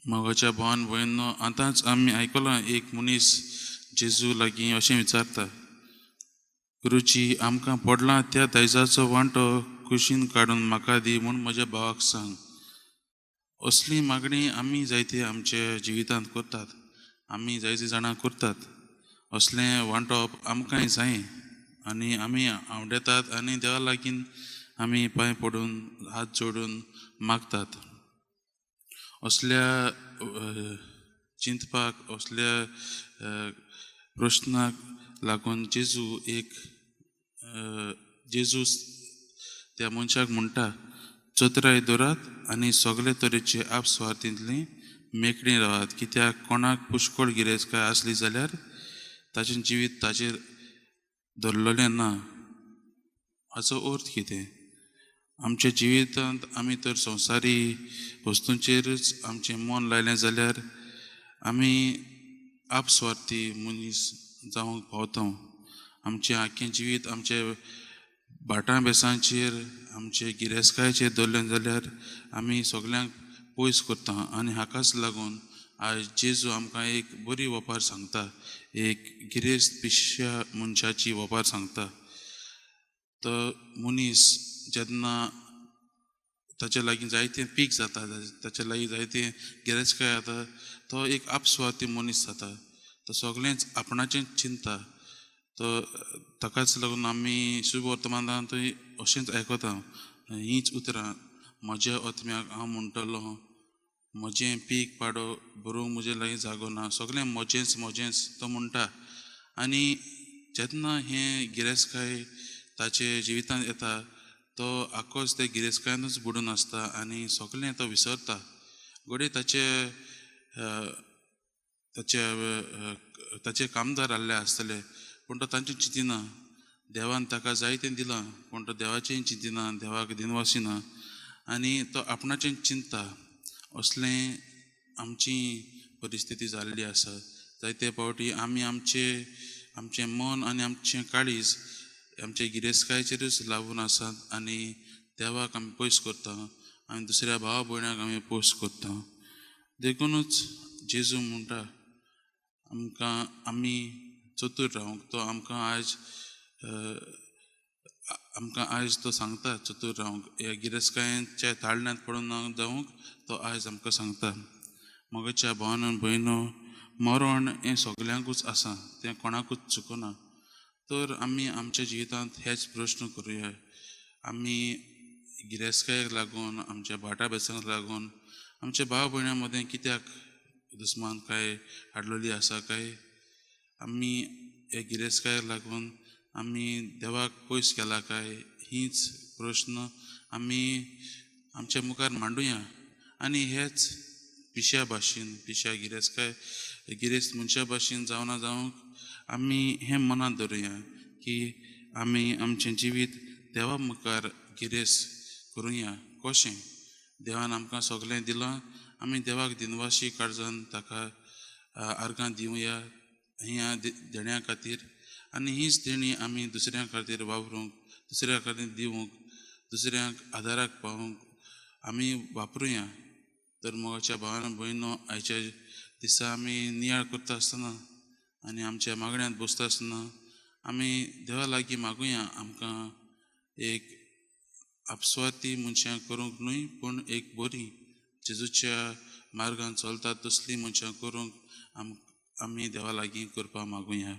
मोगाच्या भावान भयणो, आतांच आमी आयकलां एक मनीस जेजू लागीं अशें विचारता, गुरुजी आमकां पडलां त्या दायजाचो वांटो कुशीन काडून म्हाका दी म्हूण म्हज्या भावाक सांग. असली मागणी आमी जायते आमच्या जिवितांत करतात, आमी जायते जाणां करतात. असलें वांटप आमकांय जाय आनी आमी आवडेतात आनी देवा लागीं आमी पांय पडून हात जोडून मागतात. असल्या चिंतपाक, असल्या प्रश्नाक लागून जेजू त्या मनशाक म्हणटा, चतराय दवरात आनी सगळे तरेचे आपस्वार्थींतली मेकळीं रावात, कित्याक कोणाक पुष्कळ गिरेजकाय आसली जाल्यार ताचें जिवीत ताचेर धरलेलें ना. हाचो अर्थ कितें? आमच्या जिवितांत आमी तर संवसारी वस्तूंचेरच आमचें मन लायलें जाल्यार आमी आपस्वार्थी मनीस जावंक पावता. आमचें आख्खें जिवीत आमचे भाटां बेसांचेर, आमचे गिरेजकायेचेर दवरलें जाल्यार आमी सगल्यांक पयस करता. आनी हाकाच लागून आयज जेजू आमकां एक बरी वपार सांगता, एक गिरेस्त पिश्या मनशाची वपार सांगता. तो मनीस जेन्ना ताचे लागीं जायतें पीक जाता, ताचे लागीं जायतें गिरेजकाय जाता, तो एक आपस्वार्थी मनीस जाता. तो सगळेंच आपणाचें चिंतता. तो ताकाच लागून आमी शुभ वर्तमानांत अशेंच आयकता, हींच उतरां, म्हज्या आत्म्याक हांव म्हणटलों, म्हजें पीक पाडो भरूंक म्हजे लागीं जागो ना, सगळें म्हजेंच तो म्हणटा. आनी जेन्ना हें गिरेजकाय ताचे जिवितांत येता, तो आख्खोच ते गिरेजकायेंतूच बुडून आसता आनी सगळें तो विसरता. घडये ताचे कामदार आहले आसतले, पूण तो तांचें चिंतिना. देवान ताका जायतें दिलां, पूण तो देवाचेंय चिंतिना, देवाक दिनवासिना आनी तो आपणाचें चिंतता. असलें आमची परिस्थिती जाल्ली आसा. जायते फावटी आमी आमचें मन आनी आमचें काळीज आमचे गिरेजकायेचेरच लावून आसात आनी देवाक आमी पयस करता आनी दुसऱ्या भावा भयणाक आमी पयस करता. देखूनच जेजू म्हणटा आमकां आमी चतूर रावंक. तो आमकां आयज तो सांगता चतूर रावंक. ह्या गिरेजकायेच्या ताळण्यांत पडून जावंक तो आयज आमकां सांगता. मोगाच्या भावान आनी भयणो, मरण हें सगल्यांकूच आसा, तें कोणाकूच चुकना. तर आमी आमच्या जिवितांत हेच प्रश्न करुया. आमी गिरेजकायेक लागून, आमच्या भाटा बेसांक लागून, आमच्या भाव भयणां मदें कित्याक दुस्मान काय हाडलेली आसा काय? आमी हे गिरेजकायेक लागून आमी देवाक पयस केला काय? हीच प्रश्न आमी आमच्या मुखार मांडुया. आनी हेच पिश्या भाशेन, पिश्या गिरेस्त मनशा भाशेन जावना जावंक आमी हें मनांत दवरुया की आमी आमचें जिवीत देवा मुखार गिरेस्त करुया. कशें? देवान आमकां सगलें दिलां, आमी देवाक दिनवाशी काळजान ताका आर्गां दिवया ह्या देण्या खातीर. आनी हीच देणी आमी दुसऱ्यां खातीर वापरूंक, दुसऱ्या खातीर दिवंक, दुसऱ्यांक आदाराक पावोवंक आमी वापरुया. तर मोगाच्या भावान भयणो, आयच्या दिसा आमी नियाळ करता आसतना आनी आमच्या मागण्यांत बसता आसतना आमी देवा लागीं मागुया, आमकां एक आपस्वार्थी मनशां करूंक न्हय, पूण एक बरी जेजूच्या मार्गान चलतात तसलीं मनशां करूंक आमी देवा लागीं करपा मागुया.